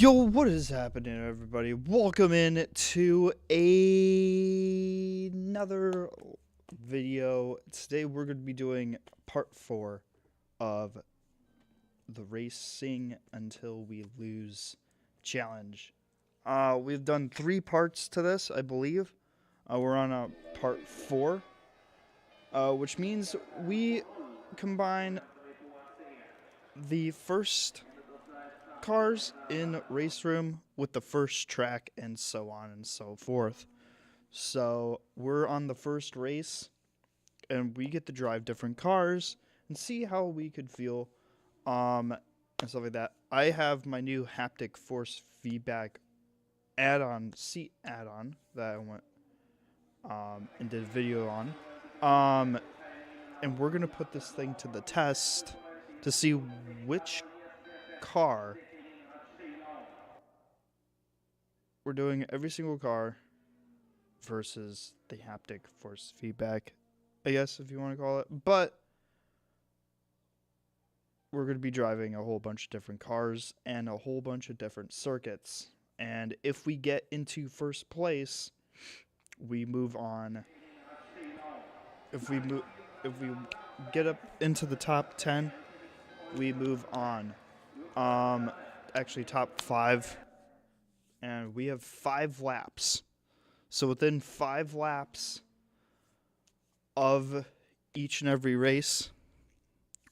Yo, what is happening, everybody? Welcome in to another video. Today we're going to be doing part 4 of the Racing Until We Lose challenge. We've done 3 parts to this, I believe. We're on part 4, which means we combine the first cars in race room with the first track and so on and so forth. So we're on the first race and we get to drive different cars and see how we could feel and stuff like that. I have my new haptic force feedback seat add-on that I went and did a video on. And we're gonna put this thing to the test to see which car. We're doing every single car versus the haptic force feedback, I guess, if you want to call it. But we're going to be driving a whole bunch of different cars and a whole bunch of different circuits. And if we get into first place, we move on. If we get up into the top 10, we move on. Actually top 5. And we have 5 laps. So within 5 laps of each and every race,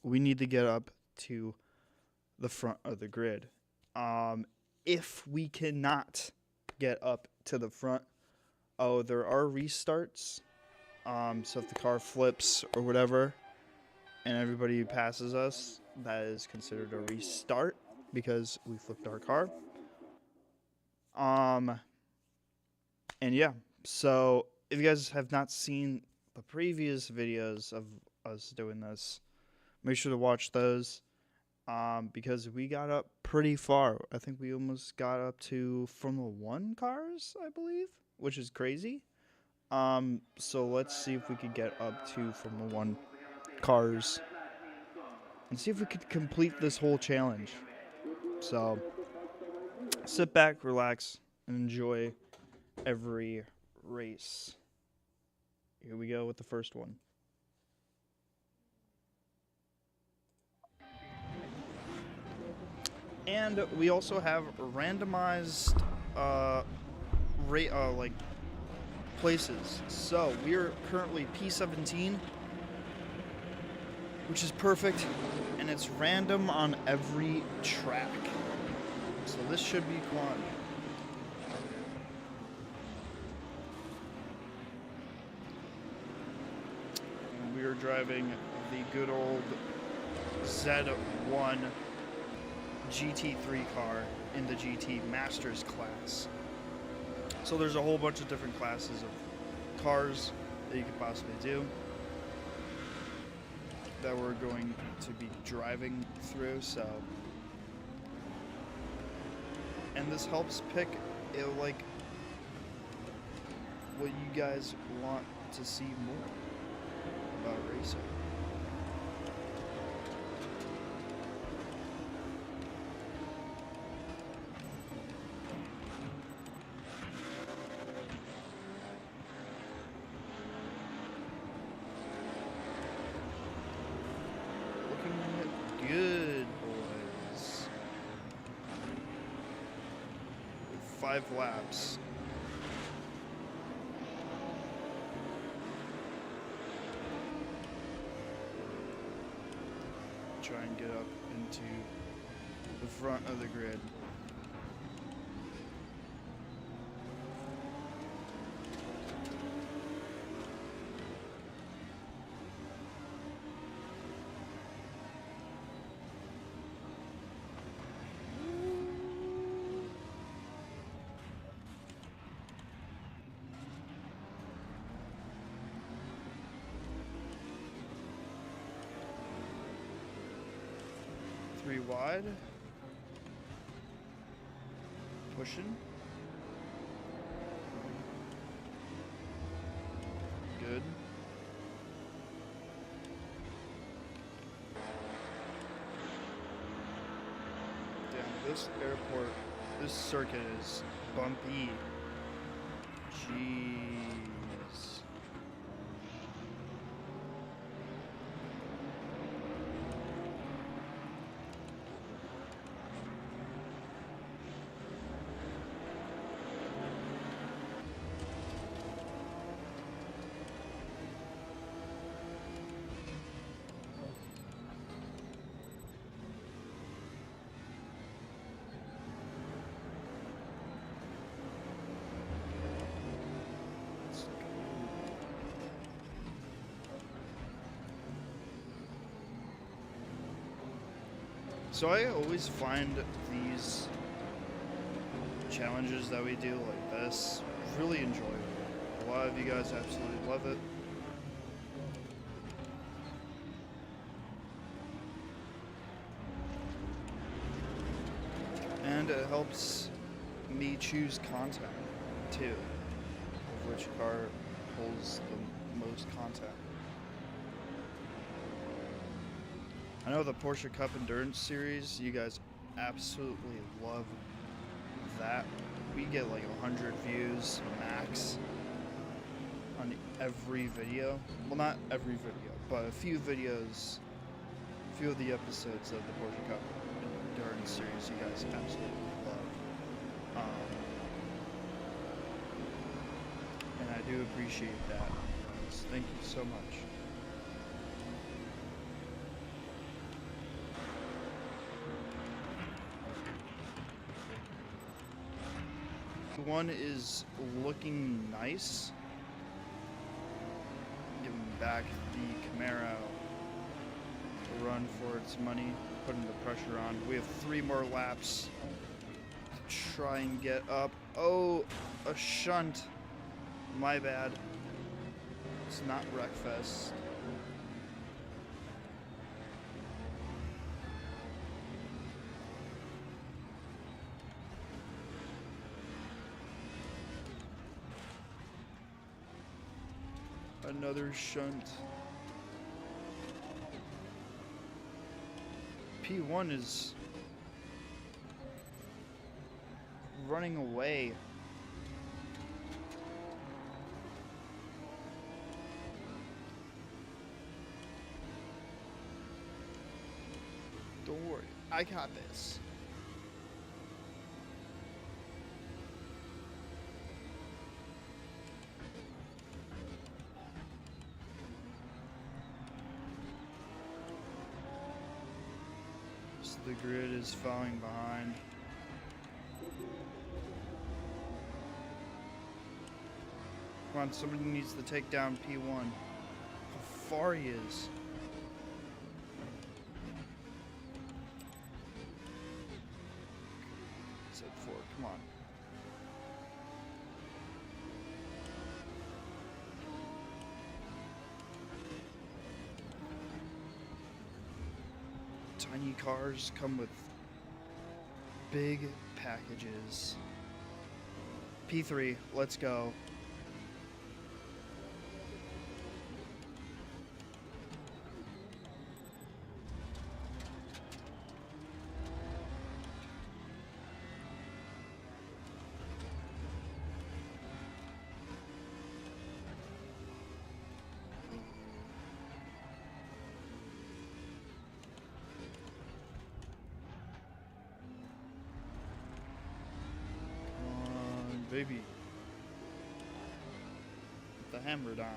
we need to get up to the front of the grid. If we cannot get up to the front, there are restarts. So if the car flips or whatever and everybody passes us, that is considered a restart because we flipped our car. And yeah, so if you guys have not seen the previous videos of us doing this, make sure to watch those, because we got up pretty far. I think we almost got up to Formula 1 cars, I believe, which is crazy. So let's see if we could get up to Formula 1 cars and see if we could complete this whole challenge. So sit back, relax, and enjoy every race. Here we go with the first one. And we also have randomized like places. So we're currently P17, which is perfect, and it's random on every track. So this should be fun. We are driving the good old Z1 GT3 car in the GT Masters class. So there's a whole bunch of different classes of cars that you could possibly do that we're going to be driving through. So, and this helps pick like what you guys want to see more about racing. Looking good, boys. With 5 laps. Try and get up into the front of the grid. Three wide. Pushing. Good. Damn, this airport This circuit is bumpy. Jeez. So I always find these challenges that we do like this really enjoyable. A lot of you guys absolutely love it. And it helps me choose content too, of which car holds the most content. I know the Porsche Cup Endurance Series, you guys absolutely love that. We get like 100 views max on every video. Well, not every video, but a few videos, a few of the episodes of the Porsche Cup Endurance Series you guys absolutely love. And I do appreciate that. Thank you so much. One is looking nice. Giving back the Camaro a run for its money, putting the pressure on. We have 3 more laps to try and get up. Oh, a shunt. My bad. It's not Wreckfest. Another shunt. P1 is running away. Don't worry, I got this. The grid is falling behind. Come on, somebody needs to take down P1. How far he is. It's at 4, come on. Tiny cars come with big packages. P3, let's go. Baby, put the hammer down.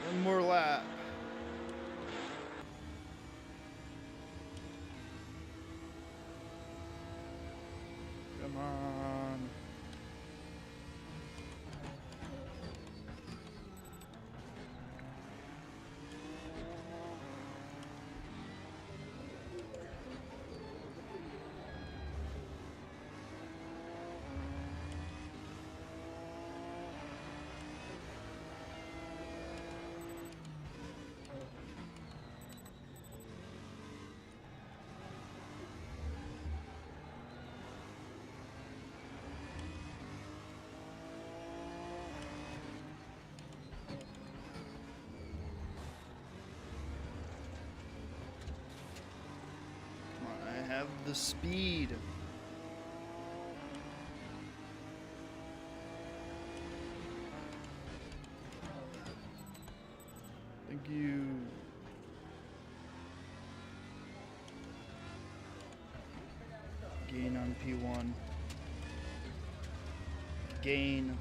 One more lap. Come on. have the speed. Thank you. Gain on P1. Gain.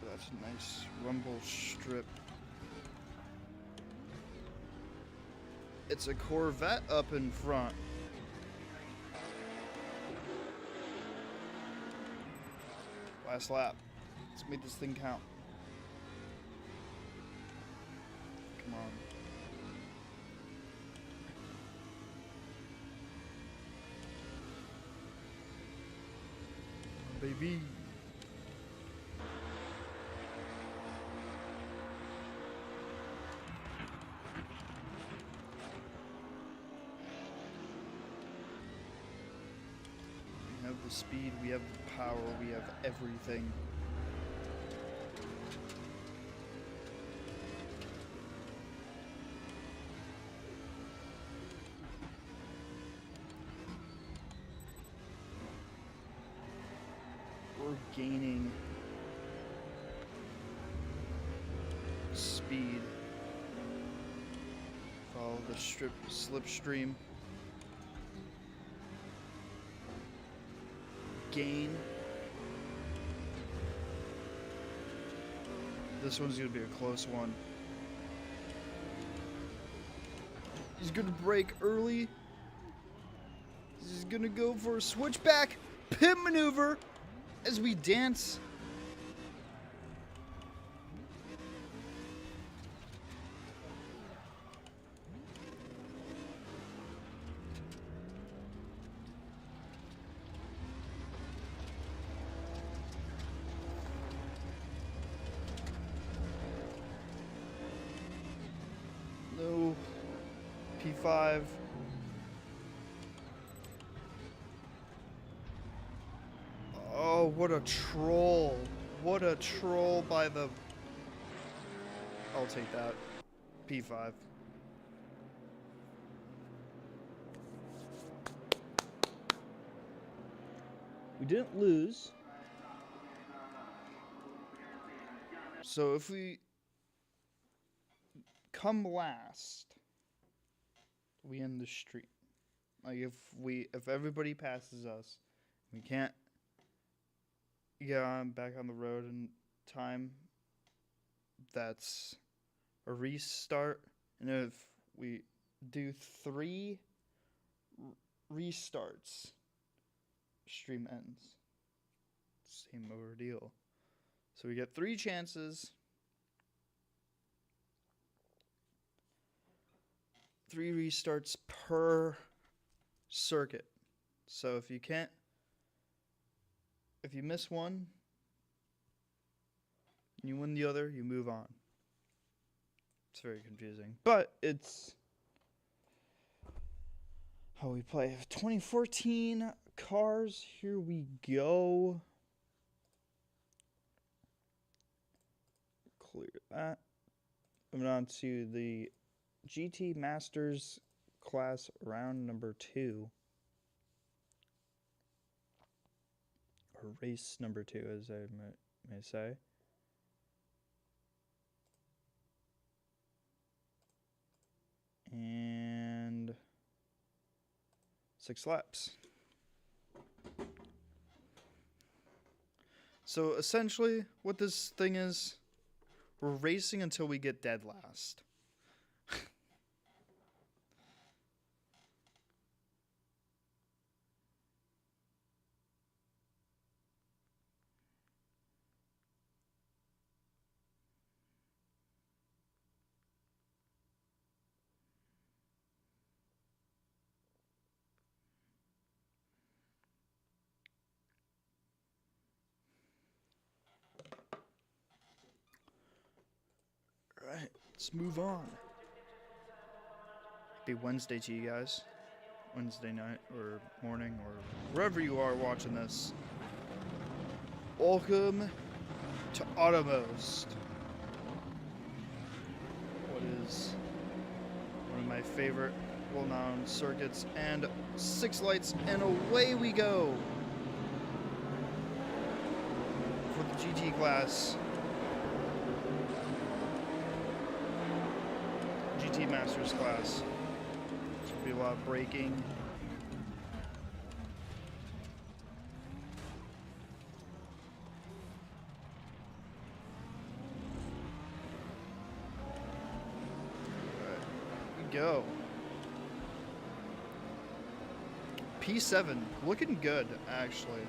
That's a nice rumble strip. It's a Corvette up in front. Last lap. Let's make this thing count. Come on. Baby. We have the speed, we have the power, we have everything. We're gaining speed. Follow the slipstream. Gain. This one's gonna be a close one. He's gonna brake early. He's gonna go for a switchback pit maneuver as we dance. No. P5. Oh, what a troll. What a troll by the... I'll take that. P5. We didn't lose. So if we come last, we end the streak. Like if everybody passes us, we can't get back on the road in time. That's a restart. And if we do 3 restarts, stream ends. Same ordeal. So we get 3 chances. 3 restarts per circuit. So if you miss one, and you win the other, you move on. It's very confusing, but it's how we play. 2014 cars, here we go. Clear that. Moving on to the GT Masters class round number 2. Or race number 2, as I may say. And 6 laps. So essentially what this thing is, we're racing until we get dead last. Alright, let's move on. Happy Wednesday to you guys. Wednesday night or morning or wherever you are watching this. Welcome to Automost. What is one of my favorite well-known circuits, and 6 lights, and away we go for the GT class. GT Masters class. There's gonna be a lot of braking. Alright, here we go. P7, looking good, actually.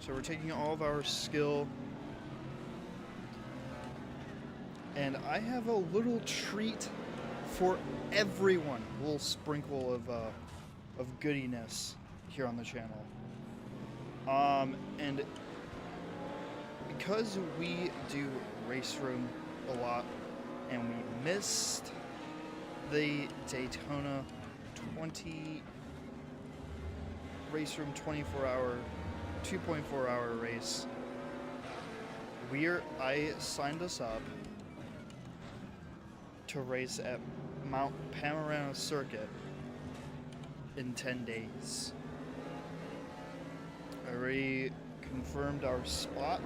So we're taking all of our skill. And I have a little treat for everyone. A little sprinkle of goodiness here on the channel. And because we do race room a lot, and we missed the Daytona race room 24-hour, 2.4-hour race, I signed us up to race at Mount Panorama Circuit in 10 days. I already confirmed our spot,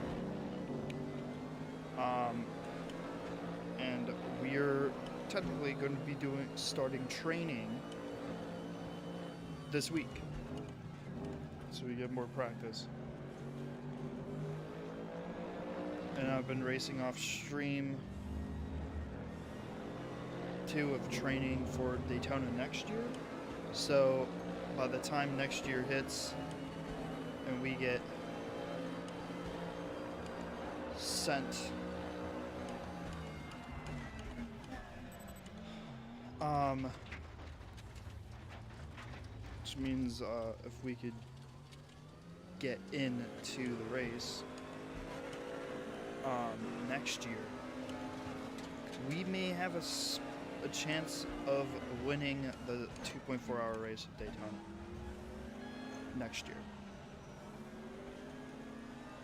and we're technically going to be starting training this week, so we get more practice. And I've been racing off stream too, of training for Daytona next year. So by the time next year hits and we get sent which means if we could get into the race next year, we may have a chance of winning the 2.4-hour race at Daytona next year.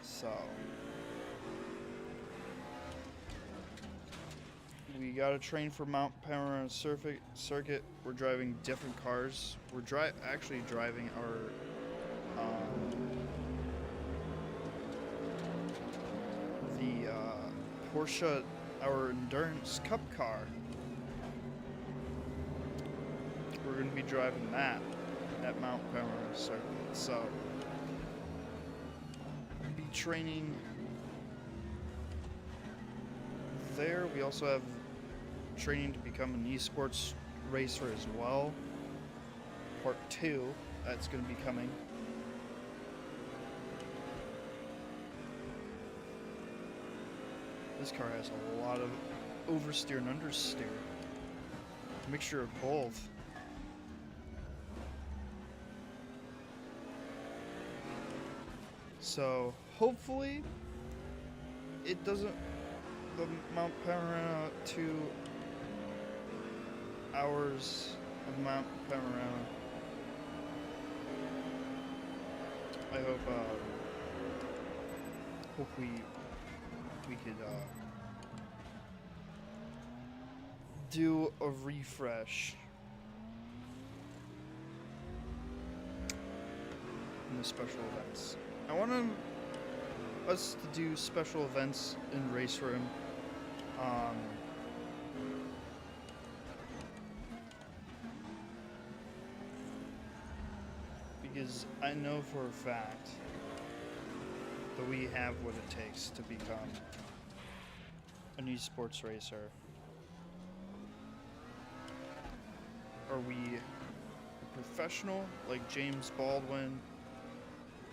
So we gotta train for Mount Panorama Circuit. We're driving different cars. We're actually driving our Porsche, our Endurance Cup car. We're going to be driving that at Mount Panorama Circuit. So we'll be training there. We also have training to become an esports racer as well. Part 2, that's going to be coming. This car has a lot of oversteer and understeer. Mixture of both. So hopefully it doesn't, the Mount Panorama 2 hours of Mount Panorama, I hope we could do a refresh in the special events. I want us to do special events in Race Room. Because I know for a fact that we have what it takes to become an esports racer. Are we a professional like James Baldwin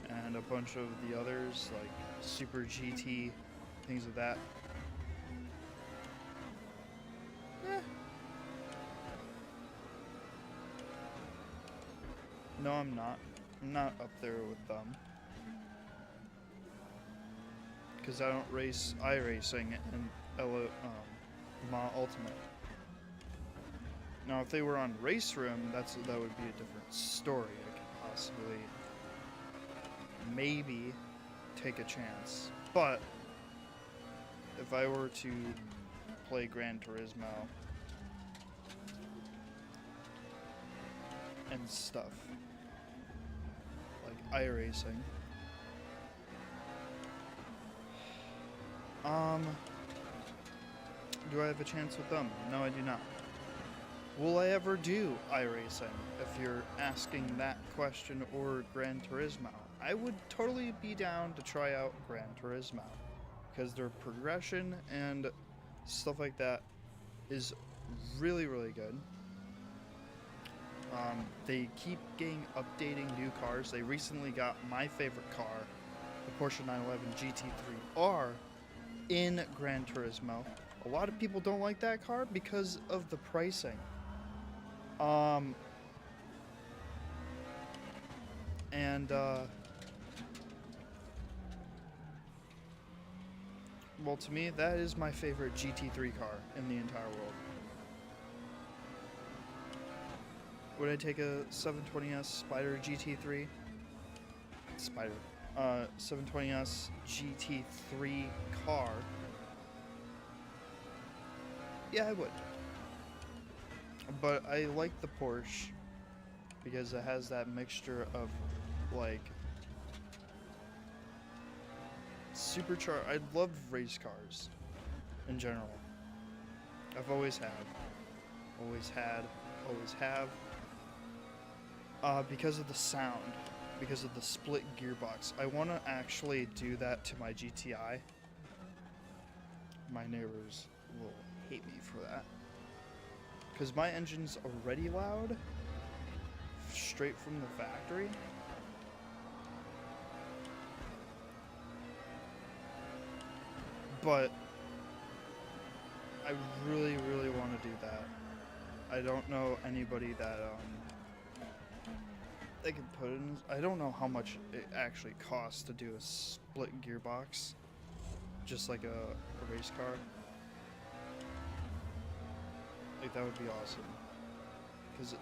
and a bunch of the others like Super GT, things of that? No, I'm not. I'm not up there with them. Because I don't race iRacing and Ma Ultimate. Now, if they were on Race Room, that would be a different story. I could possibly, maybe, take a chance. But if I were to play Gran Turismo, and stuff, like iRacing. Do I have a chance with them? No, I do not. Will I ever do iRacing? If you're asking that question, or Gran Turismo, I would totally be down to try out Gran Turismo because their progression and stuff like that is really, really good. They keep updating new cars. They recently got my favorite car, the Porsche 911 GT3R, in Gran Turismo. A lot of people don't like that car because of the pricing. Well, to me, that is my favorite GT3 car in the entire world. Would I take a 720S Spider GT3? Spider. 720S GT3 car? Yeah, I would. But I like the Porsche because it has that mixture of, like, supercharged. I love race cars in general. I've always had. Always had. Always have. Because of the sound. Because of the split gearbox. I want to actually do that to my GTI. My neighbors will hate me for that. Because my engine's already loud. Straight from the factory. But I really, really want to do that. I don't know anybody that they can put in. I don't know how much it actually costs to do a split gearbox, just like a race car. Like, that would be awesome. Because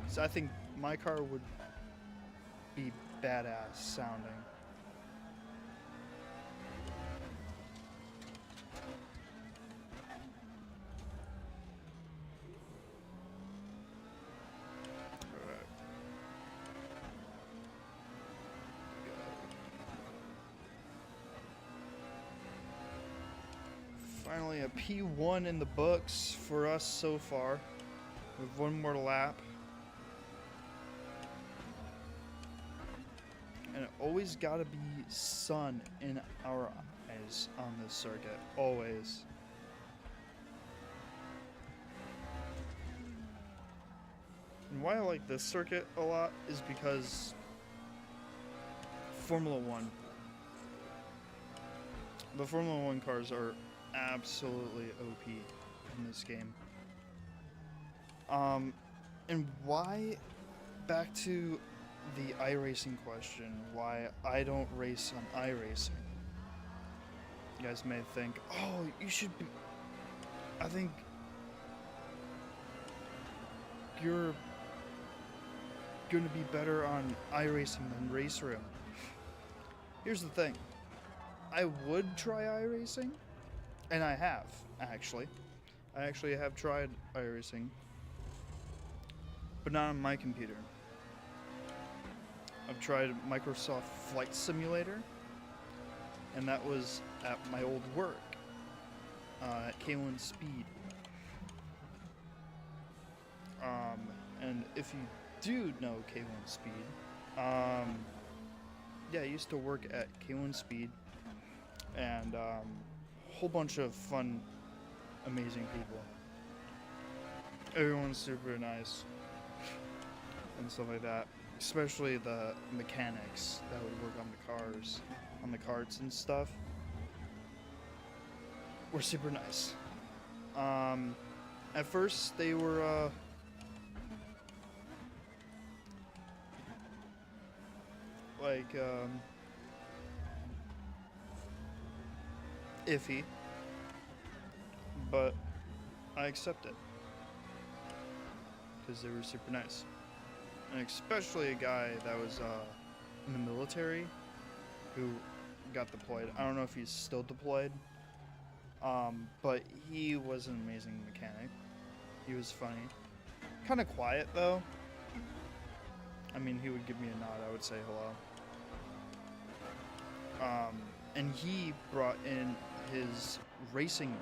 so I think my car would be badass sounding. Finally, a P1 in the books for us so far. We have one more lap. And it always gotta be sun in our eyes on this circuit. Always. And why I like this circuit a lot is because Formula One. The Formula One cars are absolutely OP in this game. And why, back to the iRacing question, why I don't race on iRacing. You guys may think, oh, you should be, I think you're gonna be better on iRacing than Race Room. Here's the thing. I would try iRacing, and I have, actually. I actually have tried iRacing, but not on my computer. I've tried Microsoft Flight Simulator, and that was at my old work, at K1 Speed. And if you do know K1 Speed, yeah, I used to work at K1 Speed, and a whole bunch of fun, amazing people. Everyone's super nice and stuff like that. Especially the mechanics that would work on the cars, on the carts and stuff, were super nice. At first they were iffy, but I accept it because they were super nice. And especially a guy that was in the military who got deployed. I don't know if he's still deployed. But he was an amazing mechanic. He was funny. Kind of quiet though. I mean, he would give me a nod. I would say hello. And he brought in his racing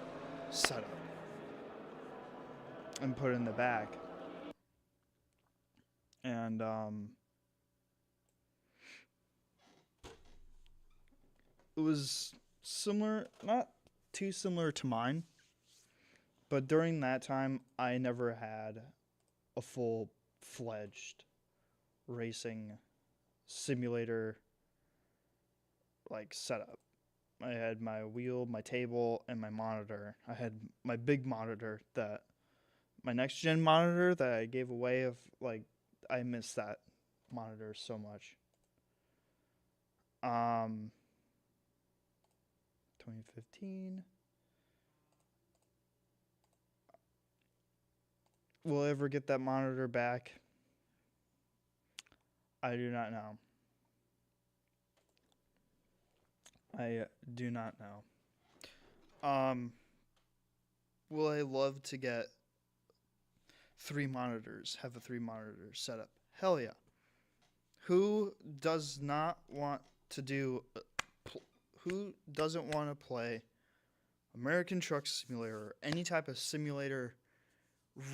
setup and put it in the back. And it was similar, not too similar to mine, but during that time, I never had a full-fledged racing simulator like setup. I had my wheel, my table, and my monitor. I had my big monitor, that my next gen monitor that I gave away. Of like, I miss that monitor so much. 2015. Will I ever get that monitor back? I do not know. I do not know. Will I love to get 3 monitors, have a 3 monitor setup? Hell yeah. Who does not want to do, who doesn't want to play American Truck Simulator or any type of simulator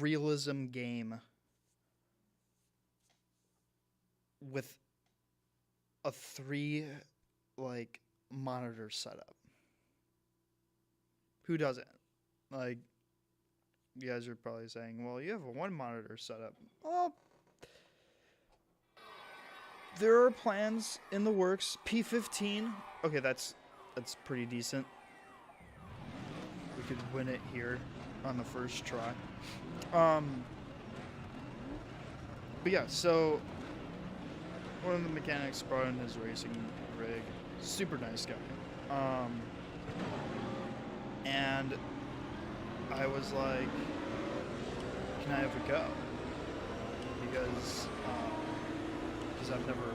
realism game with a 3 like monitor setup? Who doesn't? Like, you guys are probably saying, well, you have a 1 monitor setup. Well, there are plans in the works. P15. Okay, that's pretty decent. We could win it here on the first try. But yeah, so one of the mechanics brought in his racing rig. Super nice guy. And I was like, can I have a go? Because I've never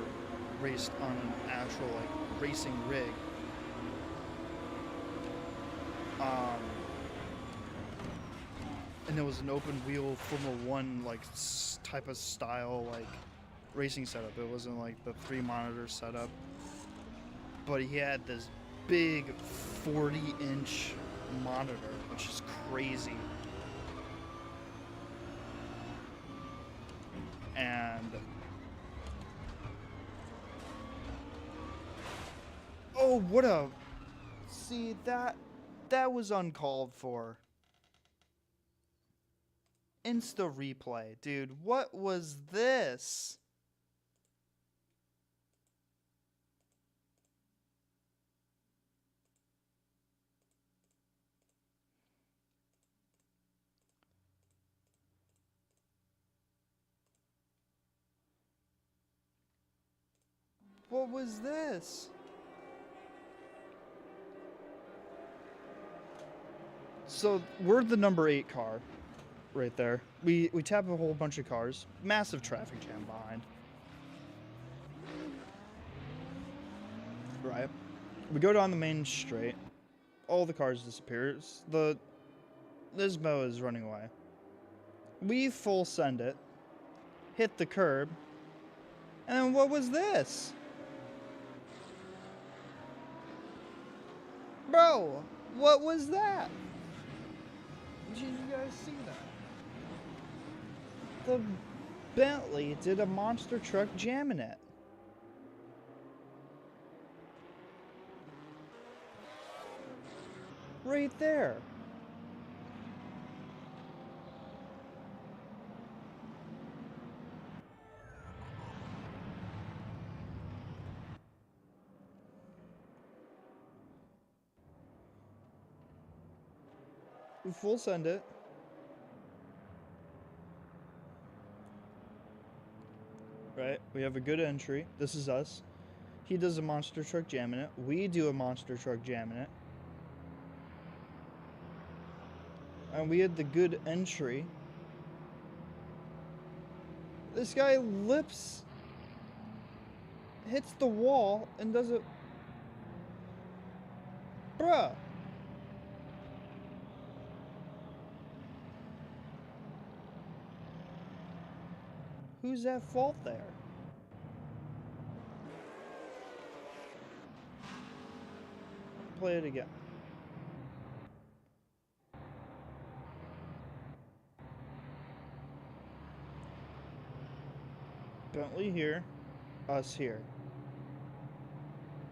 raced on an actual like racing rig. And it was an open wheel Formula 1 like type of style like racing setup. It wasn't like the 3 monitor setup. But he had this big 40-inch monitor, which is crazy. And oh, what a, see, that was uncalled for. Insta replay, dude. What was this? What was this? So we're the number 8 car right there. We tap a whole bunch of cars. Massive traffic jam behind. Right. We go down the main straight. All the cars disappear. Nismo is running away. We full send it. Hit the curb. And then what was this? Bro, what was that? Did you guys see that? The Bentley did a monster truck jamming it. Right there. We full send it. Right, we have a good entry. This is us. He does a monster truck jamming it. We do a monster truck jamming it. And we had the good entry. This guy hits the wall and does it. Bruh. Who's at fault there? Play it again. Bentley here, us here.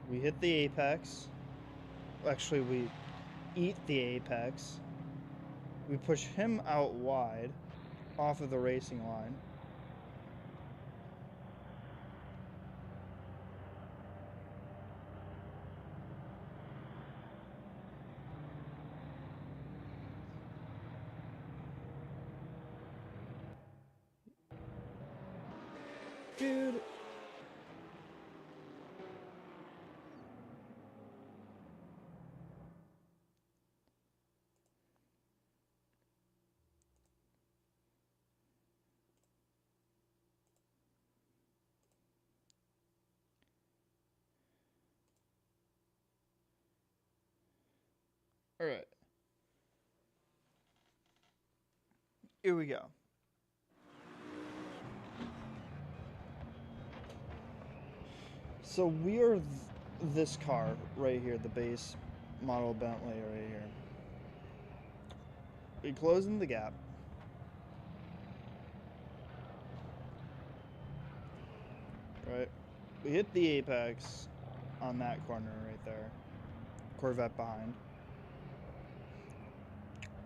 We hit the apex. Actually, we eat the apex. We push him out wide, off of the racing line. Dude. All right. Here we go. So we are this car right here, the base model Bentley right here. We close in the gap. Right. We hit the apex on that corner right there. Corvette behind.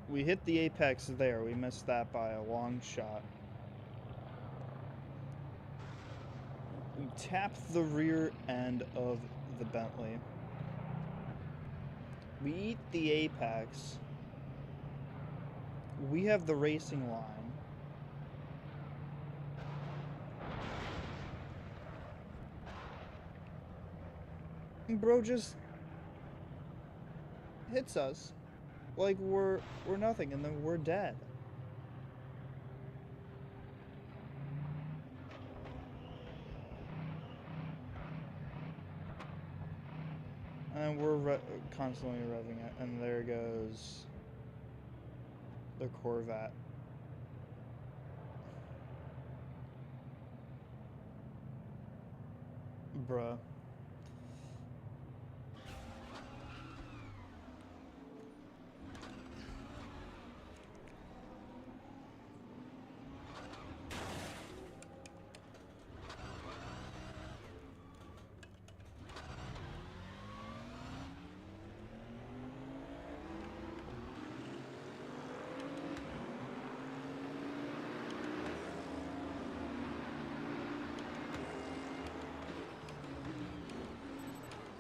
We hit the apex there. We missed that by a long shot. We tap the rear end of the Bentley. We eat the apex. We have the racing line. And bro just hits us like we're nothing, and then we're dead. And we're constantly revving it, and there goes the Corvette. Bruh.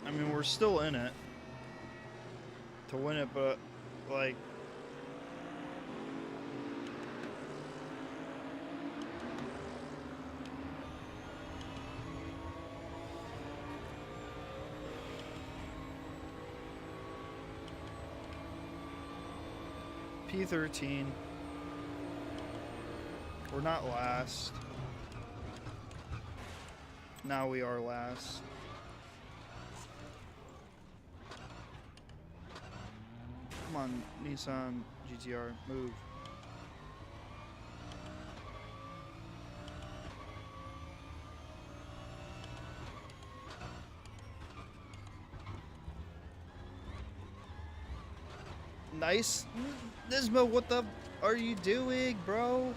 I mean, we're still in it to win it, but like, P13. We're not last. Now we are last. Come on, Nissan GTR, move. Nice. Nismo, what the are you doing, bro?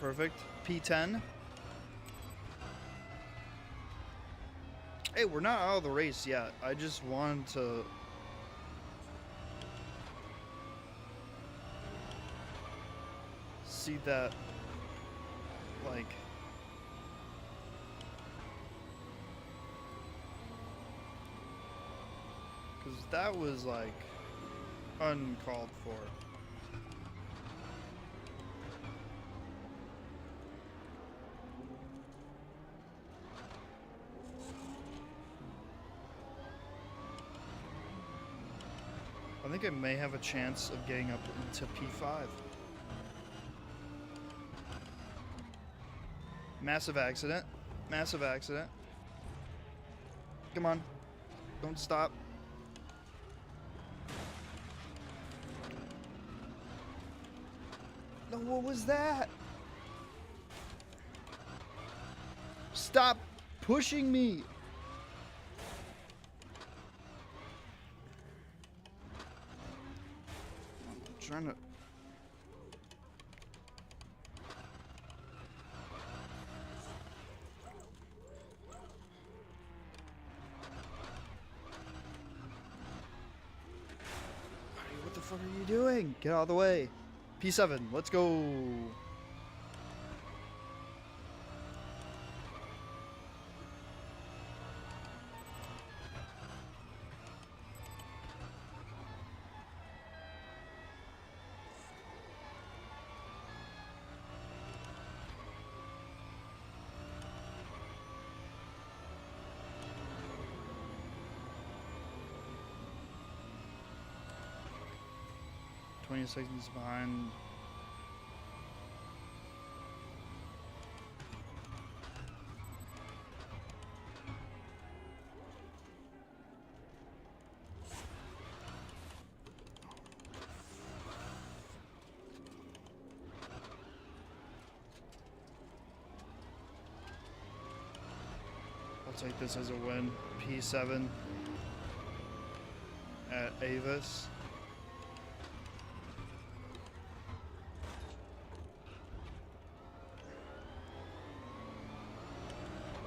Perfect. P10. Hey, we're not out of the race yet. I just wanted to see that, like, because that was, like, uncalled for. I think I may have a chance of getting up into P5. Massive accident. Massive accident. Come on. Don't stop. No, what was that? Stop pushing me. I'm trying to... What the fuck are you doing? Get out of the way. P7, let's go. Seconds behind. I'll take this as a win. P7 at Avis.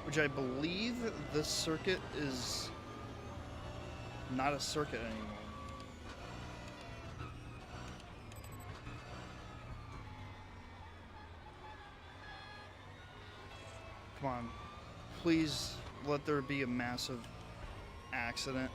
Which I believe this circuit is not a circuit anymore. Come on. Please let there be a massive accident.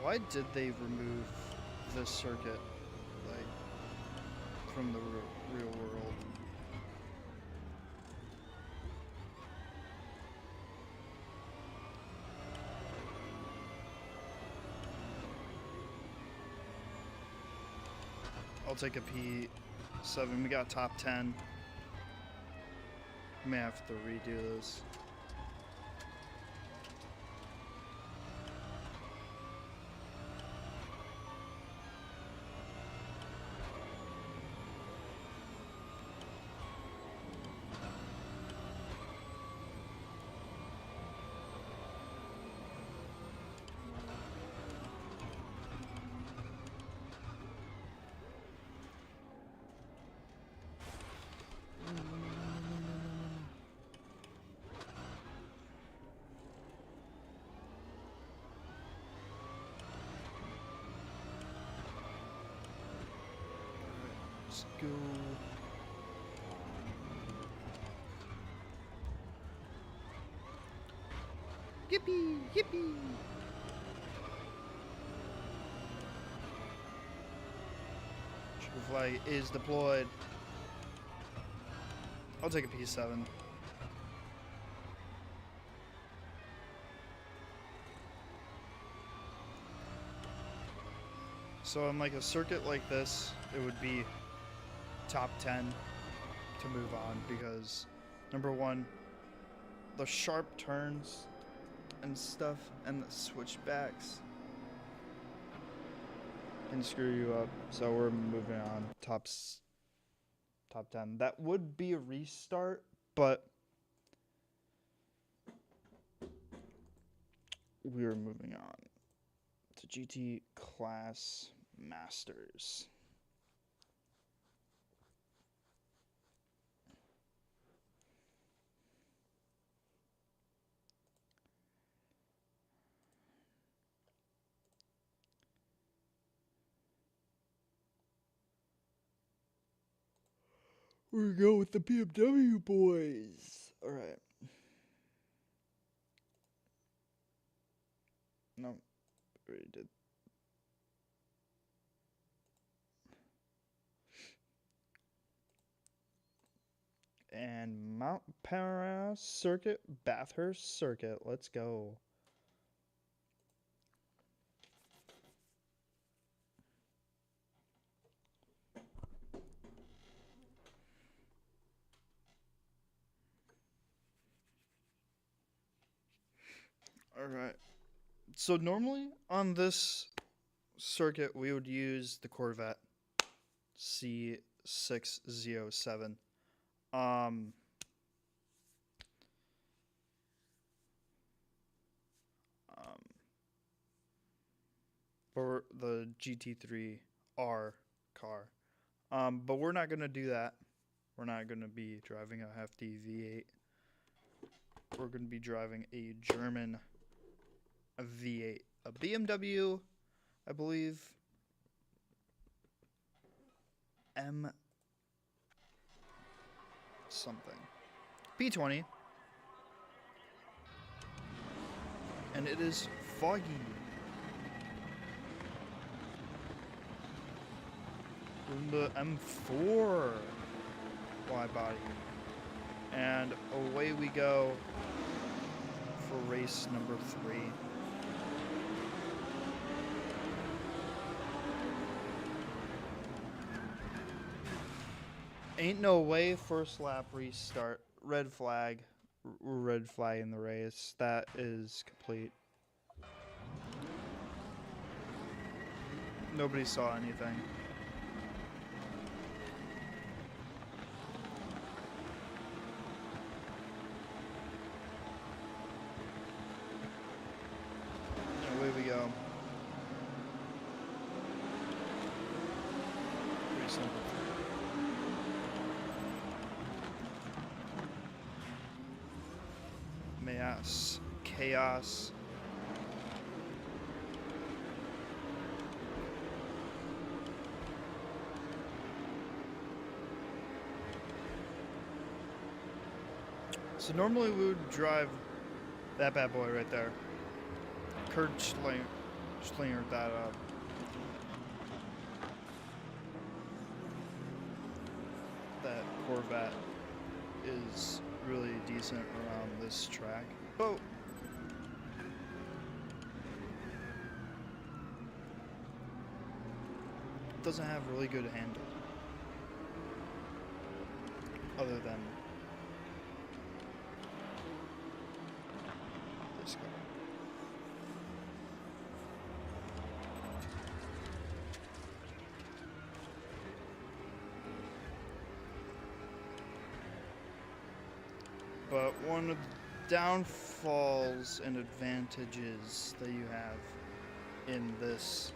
Why did they remove this circuit, like, from the real world? I'll take a P7. We got top 10. May have to redo this. Let's go. Yippee! Yippee! Triple flag is deployed. I'll take a P7. So on like a circuit like this, it would be top 10 to move on because number one, the sharp turns and stuff and the switchbacks can screw you up. So we're moving on. Top 10. That would be a restart, but we're moving on to GT Class Masters. We go with the BMW boys. All right. No, we already did. And Mount Paras Circuit, Bathurst Circuit. Let's go. Alright. So normally on this circuit we would use the Corvette C607. Um or the GT3R car. But we're not going to do that. We're not going to be driving a hefty V8. We're going to be driving a German V8. A BMW, I believe, M something. P20. And it is foggy. The M4 wide body. And away we go for race number 3. Ain't no way, first lap restart. Red flag. Red flag in the race. That is complete. Nobody saw anything. Away we go. Pretty simple. Chaos. So normally we would drive that bad boy right there. Kurt Schlingered that up. That Corvette is really decent around this track. But it doesn't have really good handle. Other than this guy. But one of the downfalls and advantages that you have in this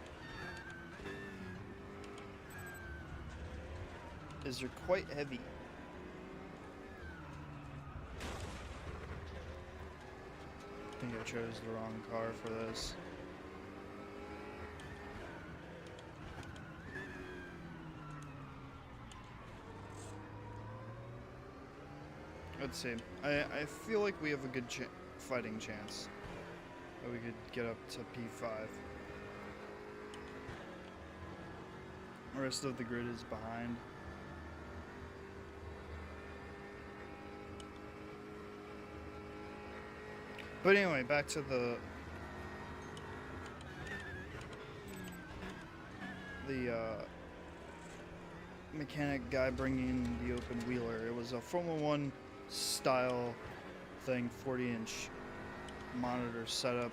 is you're quite heavy. I think I chose the wrong car for this. Let's see. I feel like we have a good fighting chance that we could get up to P5. The rest of the grid is behind. But anyway, back to the mechanic guy bringing the open wheeler. It was a Formula 1 style thing, 40-inch monitor setup,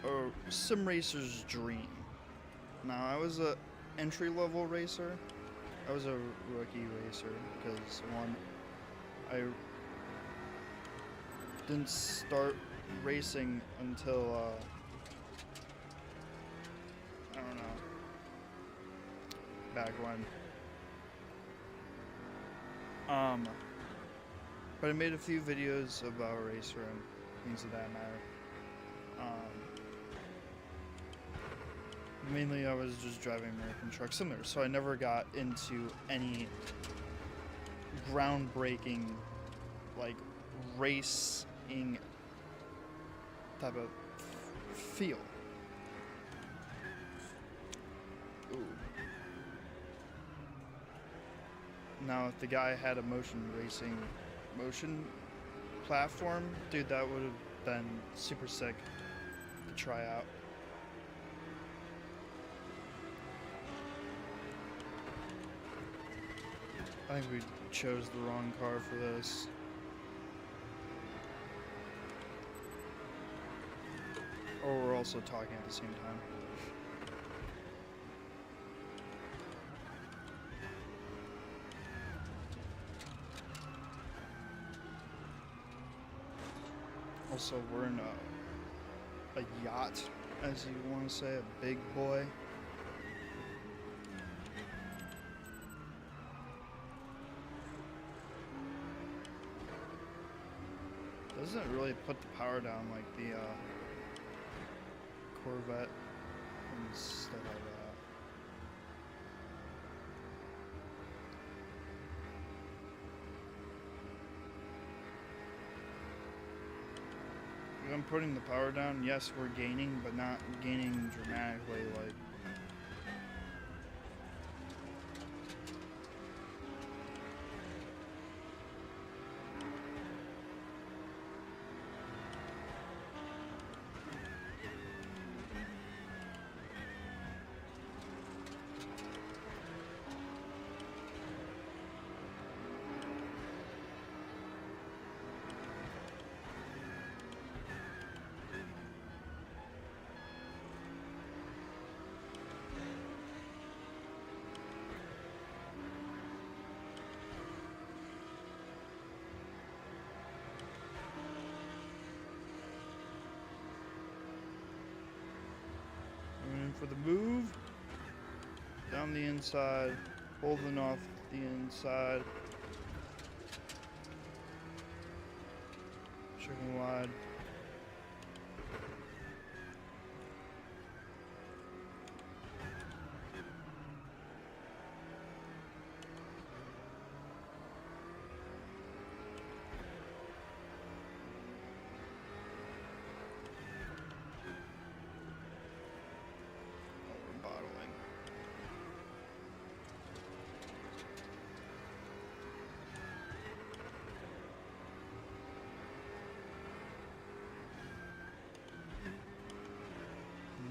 a sim racer's dream. Now, I was a entry-level racer. I was a rookie racer because, one, I didn't start racing until I don't know, back when. But I made a few videos about racer and things of that matter. Mainly I was just driving American Truck Simulator, so I never got into any groundbreaking, like, racing type of feel. Ooh. Now, if the guy had a motion platform, dude, that would have been super sick to try out. I think we chose the wrong car for this. Or we're also talking at the same time. Also, we're in a yacht, as you want to say, a big boy. Doesn't really put the power down like the Corvette and stuff like that. If I'm putting the power down, yes, we're gaining, but not gaining dramatically like. For the move, down the inside, holding off the inside, checking wide.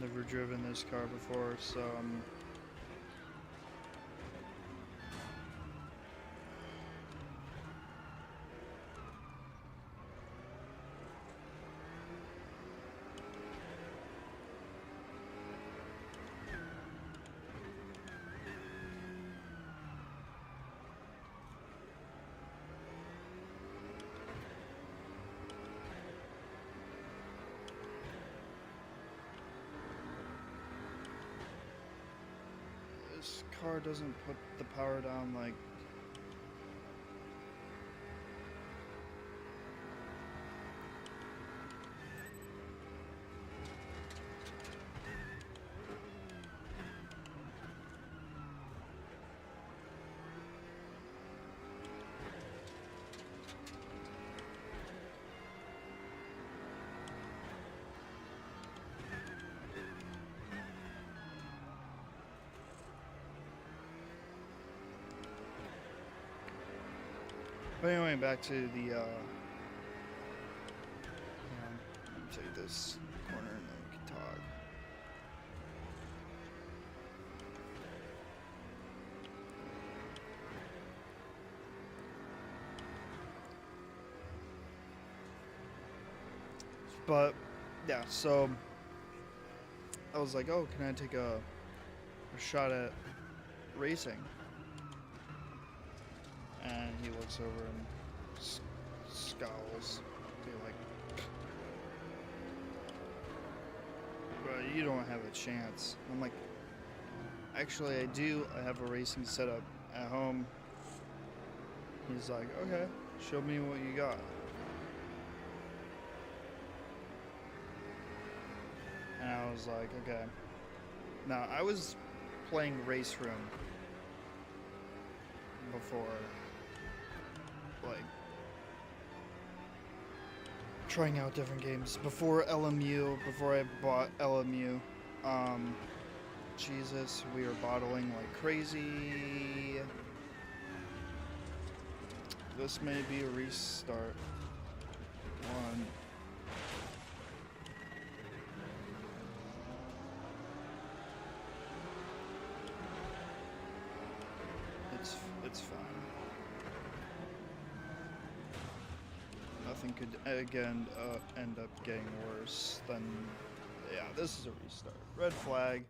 Never driven this car before, so this car doesn't put the power down like. But anyway, back to the, let me take this corner and then we can talk. But, yeah, so I was like, oh, can I take a shot at racing? And he looks over and scowls. Be like, bro, you don't have a chance. I'm like, actually, I do. I have a racing setup at home. He's like, okay, show me what you got. And I was like, okay. Now, I was playing Race Room before, like, trying out different games before LMU, before I bought LMU. Jesus, we were bottling like crazy. This may be a restart. One. It's fine. Nothing could again end up getting worse than, yeah, this is a restart. Red flag.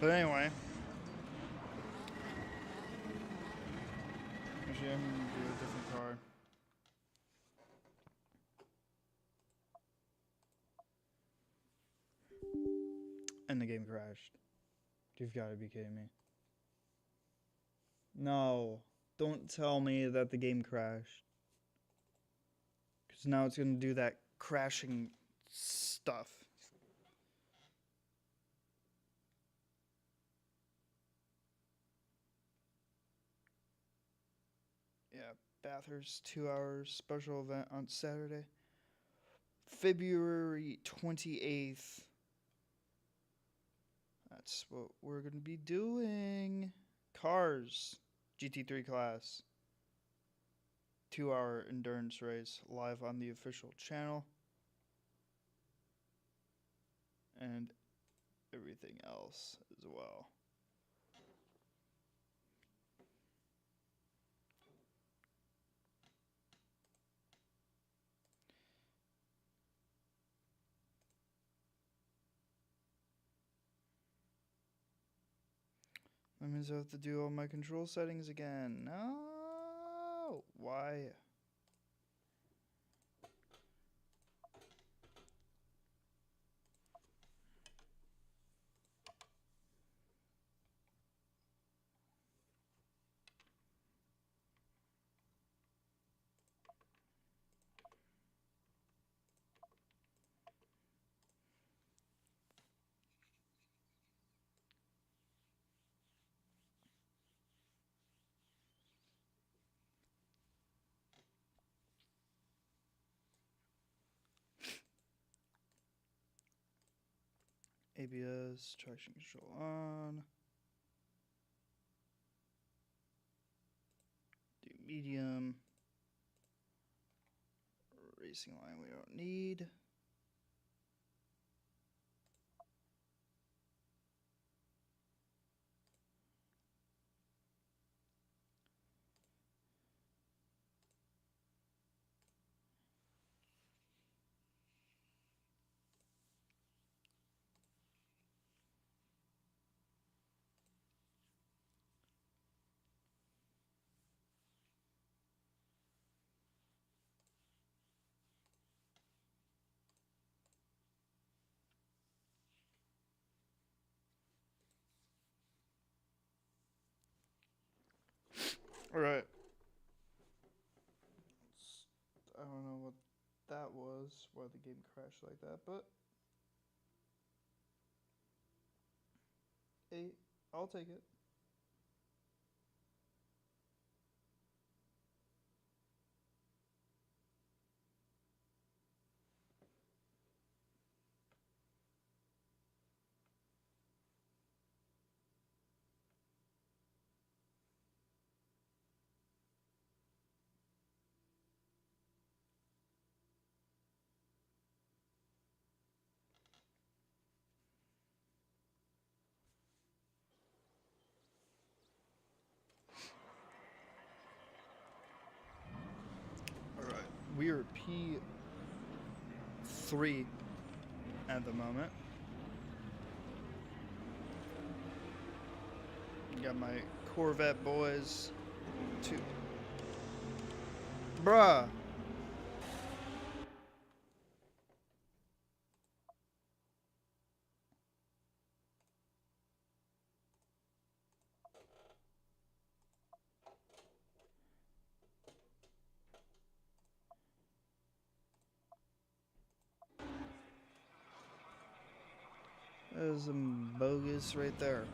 But anyway, actually I'm gonna do a different car. And the game crashed. You've got to be kidding me. No, don't tell me that the game crashed. Because now it's going to do that crashing stuff. Yeah, Bathurst 2 hours special event on Saturday, February 28th. That's what we're going to be doing. Cars, GT3 class. 2-hour endurance race live on the official channel. And everything else as well. That means I have to do all my control settings again. No! Why? ABS, traction control on. Do medium. Racing line we don't need. Alright. I don't know what that was, why the game crashed like that, but hey, I'll take it. Alright, we are P3 at the moment. Got my Corvette boys. Two. Bruh. There's some bogus right there.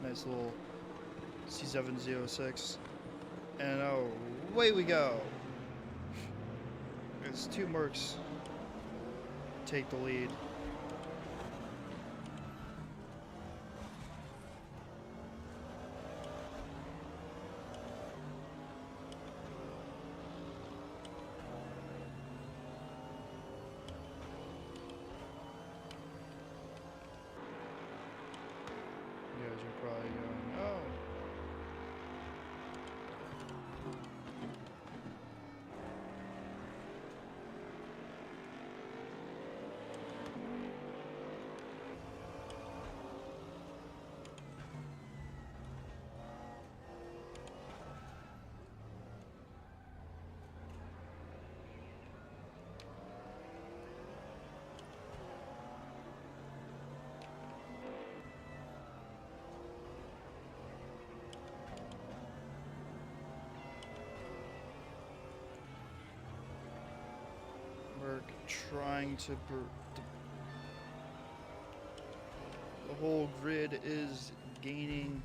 Nice little C706 And away we go. As two mercs take the lead. You guys are probably going, oh. We're trying to... The whole grid is gaining.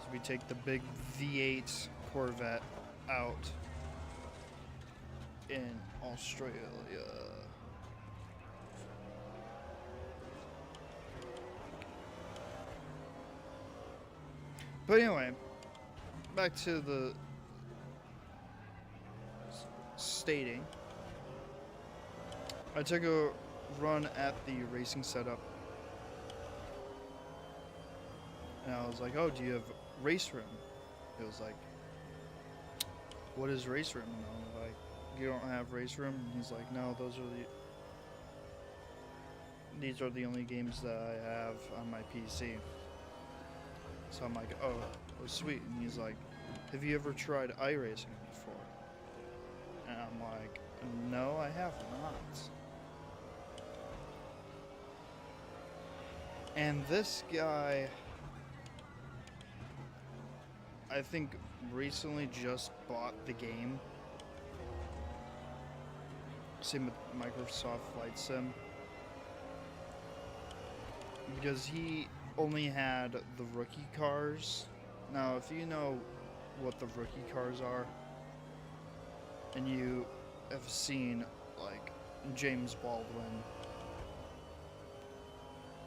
So we take the big V8 Corvette out in Australia. But anyway, back to the stating. I took a run at the racing setup, and I was like, oh, do you have race room? It was like, what is race room? And I was like, you don't have race room? And he's like, no, these are the only games that I have on my PC. So I'm like, oh sweet. And he's like, have you ever tried iRacing before? And I'm like, no, I have not. And this guy, I think, recently just bought the game. Same with Microsoft Flight Sim. Because he only had the rookie cars. Now, if you know what the rookie cars are, and you have seen, like, James Baldwin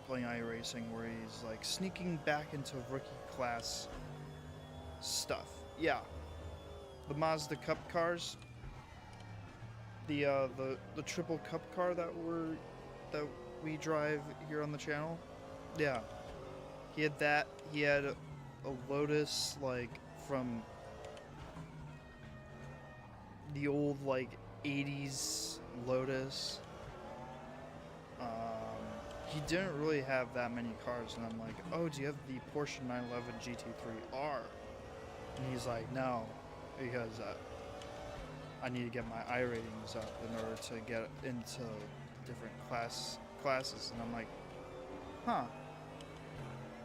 playing iRacing, where he's, like, sneaking back into rookie class stuff. Yeah. The Mazda Cup cars. The triple cup car that we drive here on the channel. Yeah. He had that. He had a Lotus, like, from the old, like, 80s Lotus. He didn't really have that many cars, and I'm like, oh, do you have the Porsche 911 GT3R? And he's like, no, because I need to get my I ratings up in order to get into different classes. And I'm like, huh.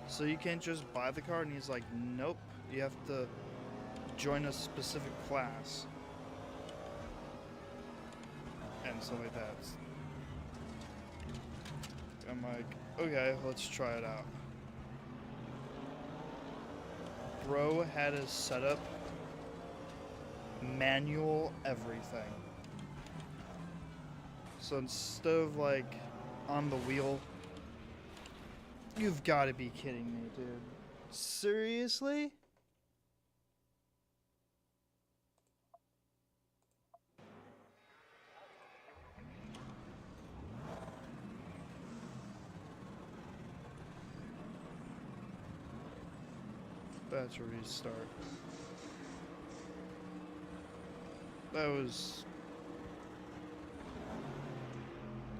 So you can't just buy the car? And he's like, nope, you have to join a specific class. And stuff like that. I'm like, okay, let's try it out. Bro had his setup manual everything. So instead of, like, on the wheel, you've got to be kidding me, dude. Seriously? That's a restart. That was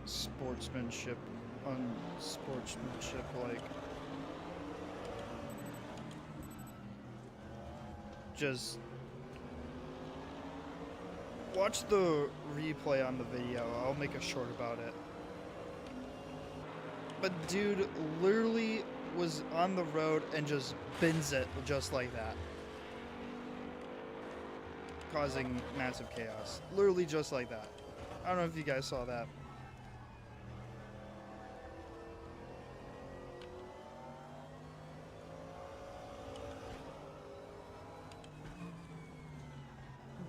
sportsmanship, unsportsmanship, like. Just watch the replay on the video. I'll make a short about it. But dude literally was on the road and just bins it just like that, causing massive chaos. Literally just like that. I don't know if you guys saw that.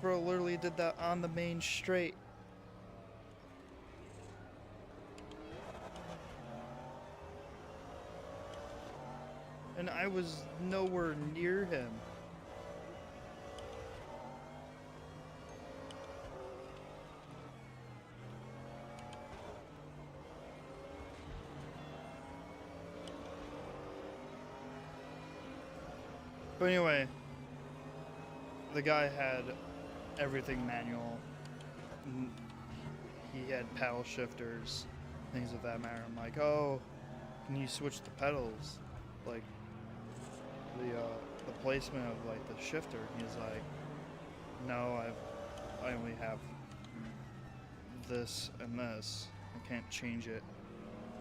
bro literally did that on the main straight. And I was nowhere near him. But anyway, the guy had everything manual. He had paddle shifters, things of that matter. I'm like, oh, can you switch the pedals? Like, the placement of like the shifter. He's like, no, I only have this and this. I can't change it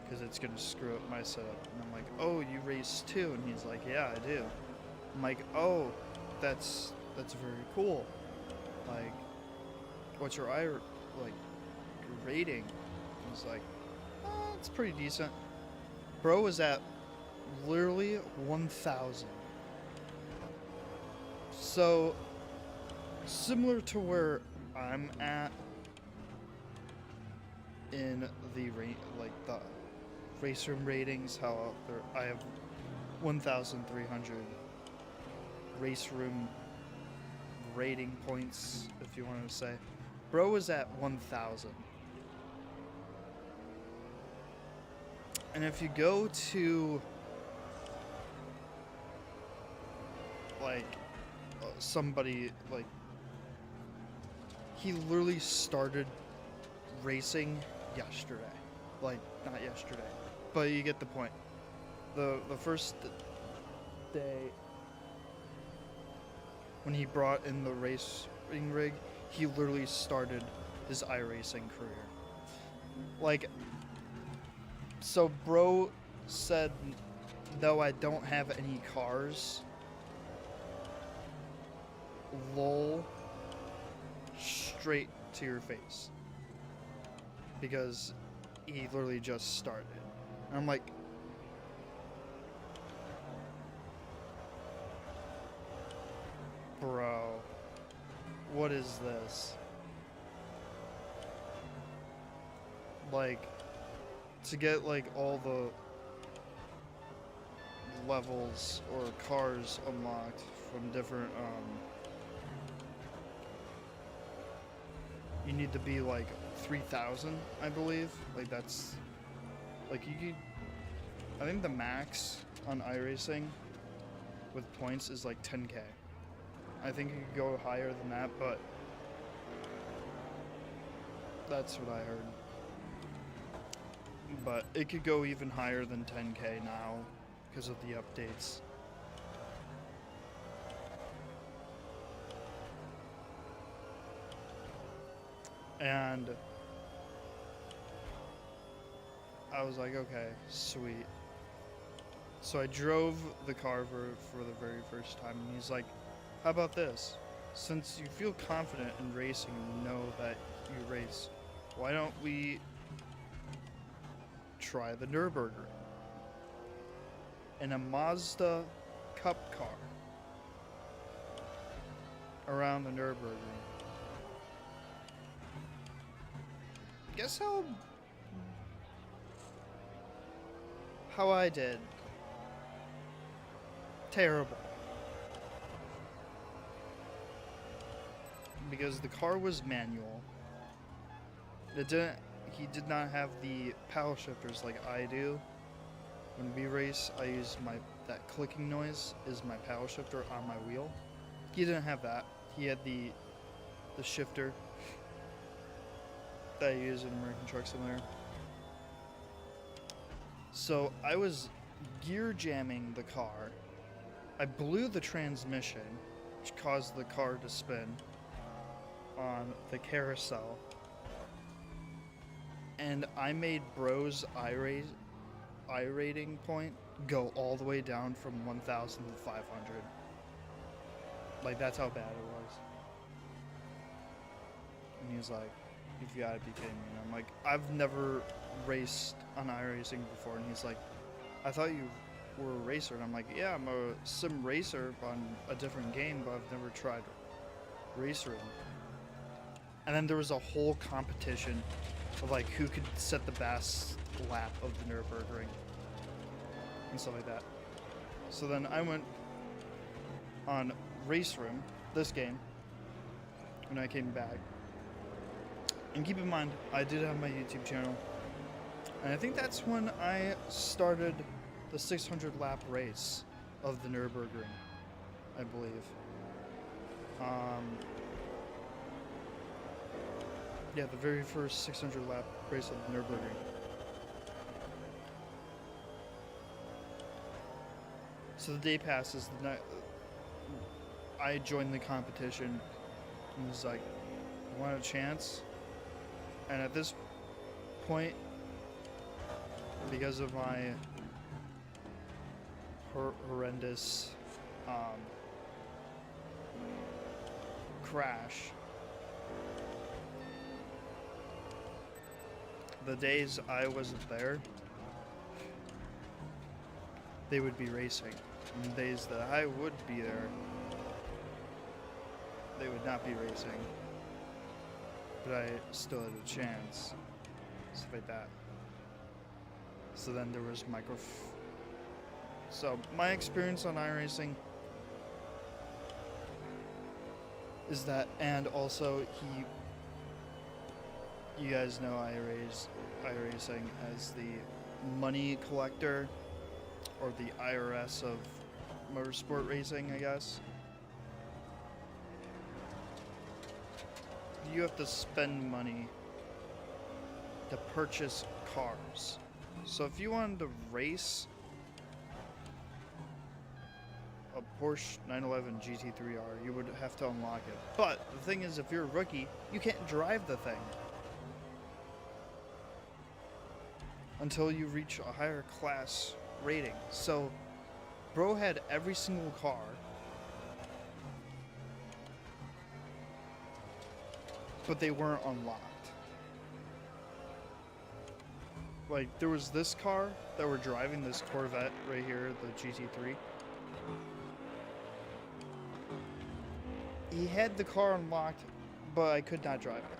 because it's gonna screw up my setup. And I'm like, oh, you race too? And he's like, yeah, I do. I'm like, oh, that's very cool. Like, what's your your rating? He's like, it's pretty decent. Bro was at literally 1,000. So, similar to where I'm at in the the race room ratings, how I have 1,300 race room rating points, if you want to say. Bro was at 1,000. And if you go to somebody he literally started racing yesterday. Like, not yesterday, but you get the point. The first day when he brought in the racing rig, he literally started his iRacing career. Like, so bro said, though I don't have any cars, lol, straight to your face. Because he literally just started. And I'm like, bro, what is this? Like, to get like all the levels or cars unlocked from different you need to be like 3,000, I believe. Like, that's like, you could, I think the max on iRacing with points is like 10k. I think you could go higher than that, but that's what I heard. But it could go even higher than 10k now because of the updates. And I was like, okay, sweet. So I drove the car for the very first time, and he's like, how about this? Since you feel confident in racing and you know that you race, why don't we try the Nürburgring in a Mazda Cup car around the Nürburgring? Guess how I did. Terrible. Because the car was manual. He did not have the paddle shifters like I do. When we race, I use that clicking noise is my paddle shifter on my wheel. He didn't have that. He had the shifter that I use in American Truck Simulator. So I was gear jamming the car. I blew the transmission, which caused the car to spin on the carousel. And I made bro's iRating point go all the way down from 1,000 to 500. Like, that's how bad it was. And he's like, you've got to be kidding me. And I'm like, I've never raced on iRacing before. And he's like, I thought you were a racer. And I'm like, yeah, I'm a sim racer on a different game, but I've never tried race room. And then there was a whole competition of like who could set the best lap of the Nürburgring and stuff like that. So then I went on Race Room, this game, when I came back. And keep in mind, I did have my YouTube channel. And I think that's when I started the 600 lap race of the Nürburgring, I believe. Yeah, the very first 600 lap race of the Nürburgring. So the day passes, the night I joined the competition and was like, I want a chance. And at this point, because of my horrendous crash, the days I wasn't there, they would be racing. And the days that I would be there, they would not be racing. But I still had a chance. Stuff like that. So then there was So my experience on iRacing is that, and also you guys know iRacing as the money collector, or the IRS of motorsport racing, I guess. You have to spend money to purchase cars. So if you wanted to race a Porsche 911 GT3R, you would have to unlock it. But the thing is, if you're a rookie, you can't drive the thing until you reach a higher class rating. So bro had every single car, but they weren't unlocked. Like, there was this car that we're driving, this Corvette right here, the GT3. He had the car unlocked, but I could not drive it.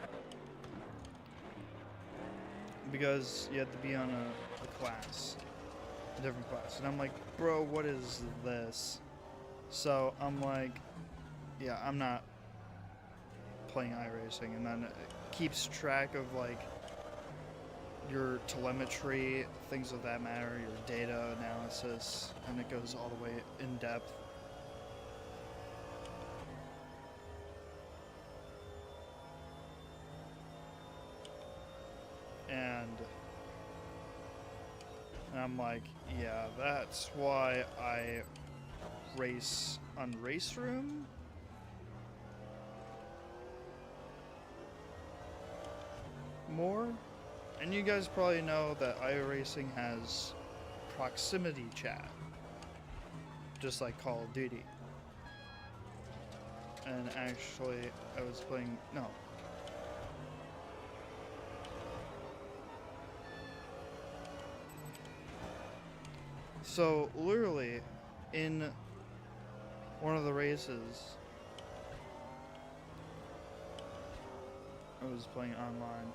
Because you had to be on a class, a different class. And I'm like, bro, what is this? So I'm like, yeah, I'm not playing iRacing. And then it keeps track of like your telemetry, things of that matter, your data analysis, and it goes all the way in depth. And I'm like, yeah, that's why I race on Race Room. More. And you guys probably know that iRacing has proximity chat, just like Call of Duty. And actually, I was playing, no. So, literally, in one of the races, I was playing online.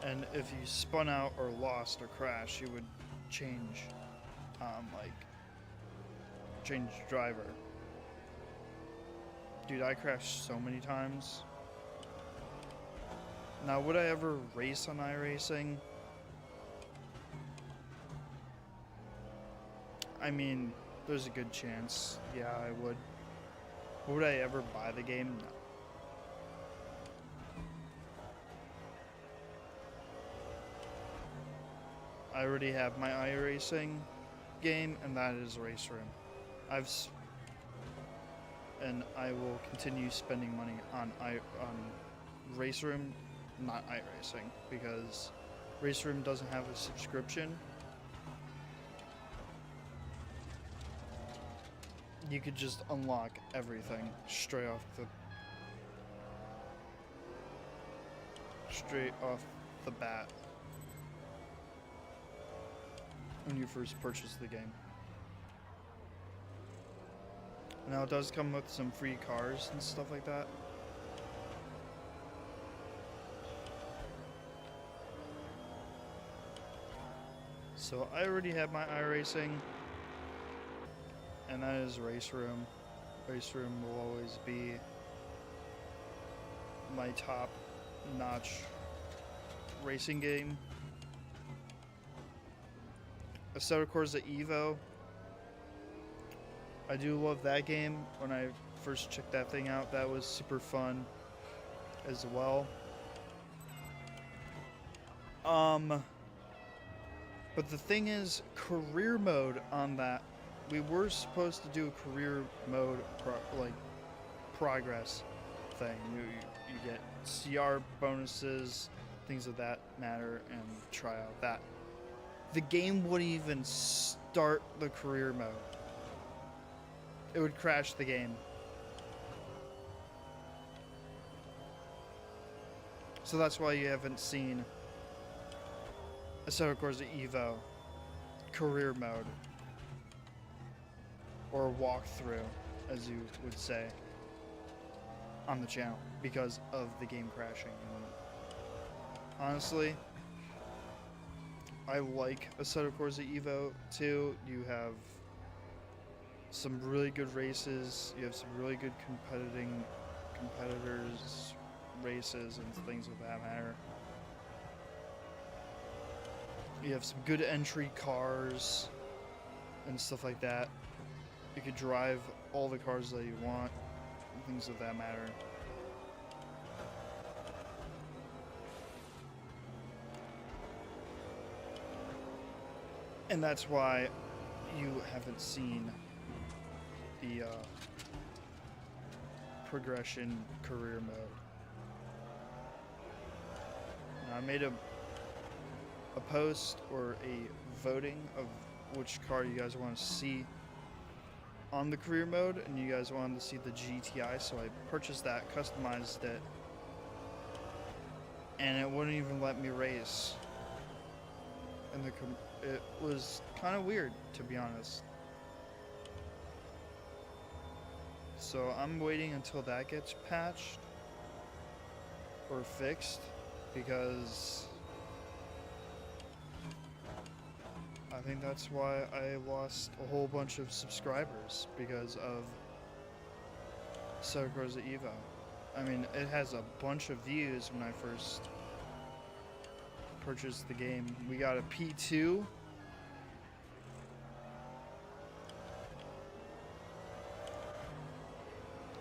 And if you spun out or lost or crashed, you would change, change driver. Dude, I crashed so many times. Now, would I ever race on iRacing? I mean, there's a good chance. Yeah, I would. Would I ever buy the game? No. I already have my iRacing game, and that is Race Room. And I will continue spending money on Race Room, not iRacing, because Race Room doesn't have a subscription. You could just unlock everything straight off the bat. when you first purchase the game. Now it does come with some free cars and stuff like that. So I already have my iRacing, and that is Race Room. Race Room will always be my top-notch racing game. Assetto Corsa Evo. I do love that game. When I first checked that thing out, that was super fun as well. But the thing is, career mode on that, we were supposed to do a career mode progress thing. You get CR bonuses, things of that matter, and try out that. The game wouldn't even start the career mode. It would crash the game. So that's why you haven't seen Assetto Corsa Evo career mode or walkthrough, as you would say, on the channel because of the game crashing. And honestly, I like Assetto Corsa Evo too. You have some really good races. You have some really good competitors, races, and things of that matter. You have some good entry cars and stuff like that. You could drive all the cars that you want, and things of that matter. And that's why you haven't seen the progression career mode. Now, I made a post or a voting of which car you guys want to see on the career mode, and you guys wanted to see the GTI, so I purchased that, customized it, and it wouldn't even let me race. And it was kind of weird, to be honest. So I'm waiting until that gets patched or fixed, because I think that's why I lost a whole bunch of subscribers, because of Assetto Corsa Evo. I mean, it has a bunch of views when I first purchased the game. We got a P2.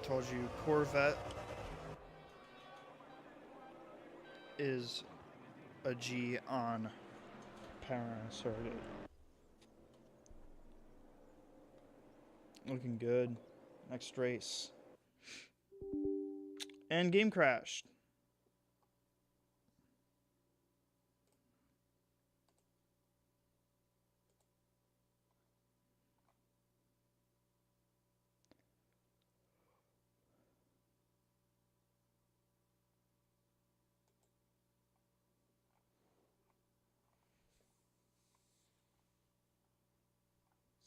Told you Corvette is a G on power inserted. Looking good. Next race. And game crashed.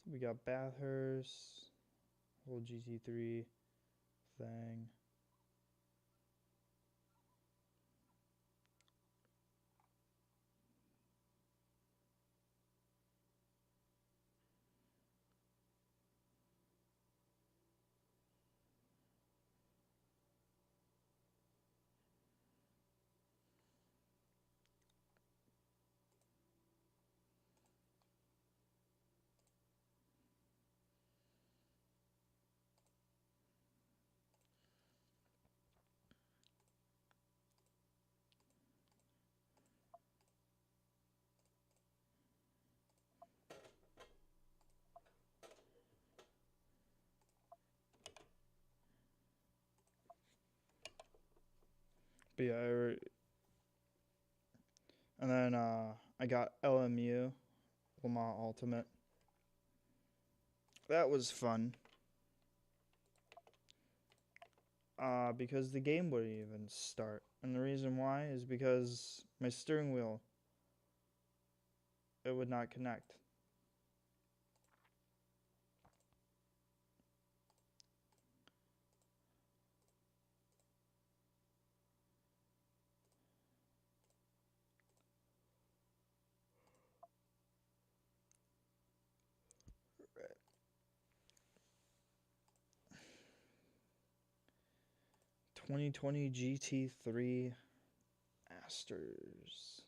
So we got Bathurst, whole GT3 thing. But yeah, and then I got LMU, Le Mans Ultimate. That was fun. Because the game wouldn't even start. And the reason why is because my steering wheel, it would not connect. 2020 GT3 Masters.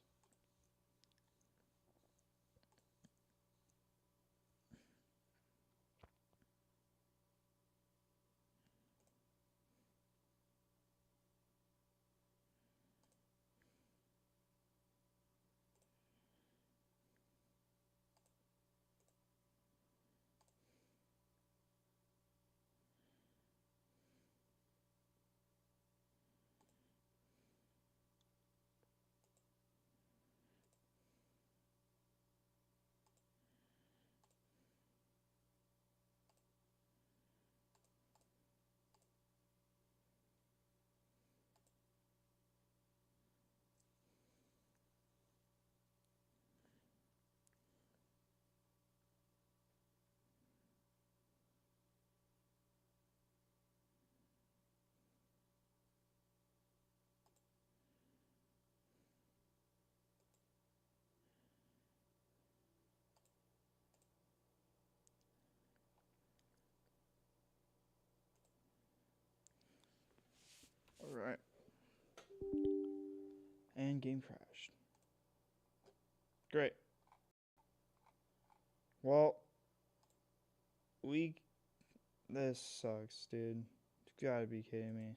Alright. And game crashed. Great. Well, this sucks, dude. You gotta be kidding me.